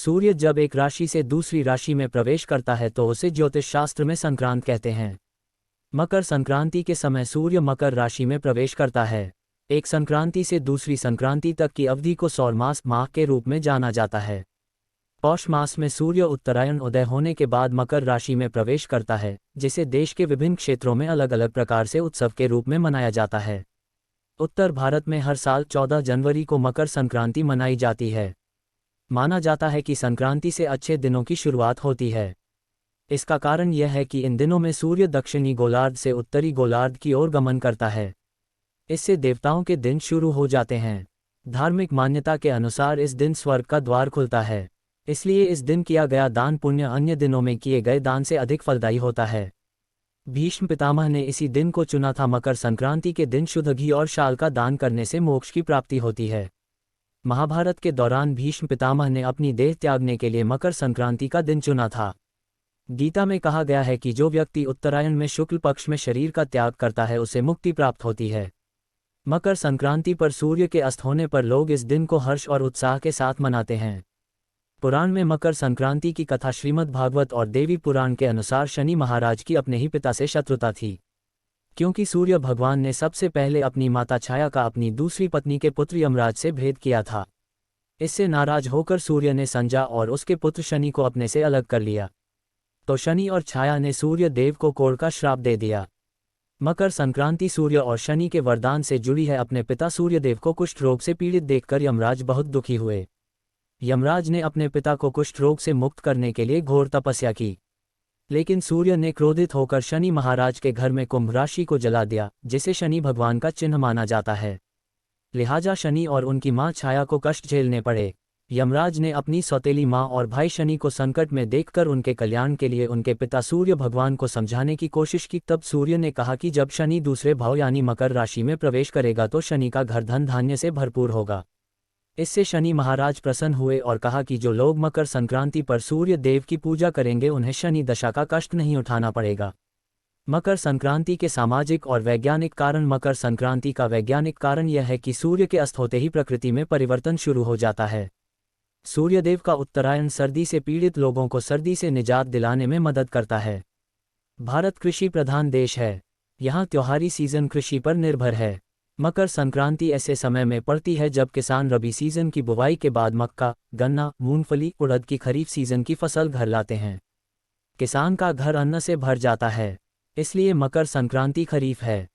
सूर्य जब एक राशि से दूसरी राशि में प्रवेश करता है तो उसे ज्योतिष शास्त्र में संक्रांत कहते हैं। मकर संक्रांति के समय सूर्य मकर राशि में प्रवेश करता है। एक संक्रांति से दूसरी संक्रांति तक की अवधि को सौर माह के रूप में जाना जाता है। पौष मास में सूर्य उत्तरायण उदय होने के बाद मकर राशि में प्रवेश करता है, जिसे देश के विभिन्न क्षेत्रों में अलग अलग प्रकार से उत्सव के रूप में मनाया जाता है। उत्तर भारत में हर साल 14 जनवरी को मकर संक्रांति मनाई जाती है। माना जाता है कि संक्रांति से अच्छे दिनों की शुरुआत होती है। इसका कारण यह है कि इन दिनों में सूर्य दक्षिणी गोलार्ध से उत्तरी गोलार्ध की ओर गमन करता है। इससे देवताओं के दिन शुरू हो जाते हैं। धार्मिक मान्यता के अनुसार इस दिन स्वर्ग का द्वार खुलता है, इसलिए इस दिन किया गया दान पुण्य अन्य दिनों में किए गए दान से अधिक फलदायी होता है। भीष्म पितामह ने इसी दिन को चुना था। मकर संक्रांति के दिन शुद्ध घी और शाल का दान करने से मोक्ष की प्राप्ति होती है। महाभारत के दौरान भीष्म पितामह ने अपनी देह त्यागने के लिए मकर संक्रांति का दिन चुना था। गीता में कहा गया है कि जो व्यक्ति उत्तरायण में शुक्ल पक्ष में शरीर का त्याग करता है उसे मुक्ति प्राप्त होती है। मकर संक्रांति पर सूर्य के अस्त होने पर लोग इस दिन को हर्ष और उत्साह के साथ मनाते हैं। पुराण में मकर संक्रांति की कथा श्रीमद् भागवत और देवी पुराण के अनुसार शनि महाराज की अपने ही पिता से शत्रुता थी, क्योंकि सूर्य भगवान ने सबसे पहले अपनी माता छाया का अपनी दूसरी पत्नी के पुत्र यमराज से भेद किया था। इससे नाराज होकर सूर्य ने संजा और उसके पुत्र शनि को अपने से अलग कर लिया, तो शनि और छाया ने सूर्य देव को कोढ़ का श्राप दे दिया। मकर संक्रांति सूर्य और शनि के वरदान से जुड़ी है। अपने पिता सूर्यदेव को कुष्ठ रोग से पीड़ित देखकर यमराज बहुत दुखी हुए। यमराज ने अपने पिता को कुष्ठ रोग से मुक्त करने के लिए घोर तपस्या की, लेकिन सूर्य ने क्रोधित होकर शनि महाराज के घर में कुंभ राशि को जला दिया, जिसे शनि भगवान का चिन्ह माना जाता है। लिहाजा शनि और उनकी मां छाया को कष्ट झेलने पड़े। यमराज ने अपनी सौतेली मां और भाई शनि को संकट में देखकर उनके कल्याण के लिए उनके पिता सूर्य भगवान को समझाने की कोशिश की। तब सूर्य ने कहा कि जब शनि दूसरे भाव यानी मकर राशि में प्रवेश करेगा तो शनि का घर धन धान्य से भरपूर होगा। इससे शनि महाराज प्रसन्न हुए और कहा कि जो लोग मकर संक्रांति पर सूर्य देव की पूजा करेंगे उन्हें शनि दशा का कष्ट नहीं उठाना पड़ेगा। मकर संक्रांति के सामाजिक और वैज्ञानिक कारण। मकर संक्रांति का वैज्ञानिक कारण यह है कि सूर्य के अस्त होते ही प्रकृति में परिवर्तन शुरू हो जाता है। सूर्यदेव का उत्तरायण सर्दी से पीड़ित लोगों को सर्दी से निजात दिलाने में मदद करता है। भारत कृषि प्रधान देश है। यहाँ त्योहारी सीजन कृषि पर निर्भर है। मकर संक्रांति ऐसे समय में पड़ती है जब किसान रबी सीजन की बुवाई के बाद मक्का, गन्ना, मूंगफली, उड़द की खरीफ सीजन की फसल घर लाते हैं। किसान का घर अन्न से भर जाता है, इसलिए मकर संक्रांति खरीफ है।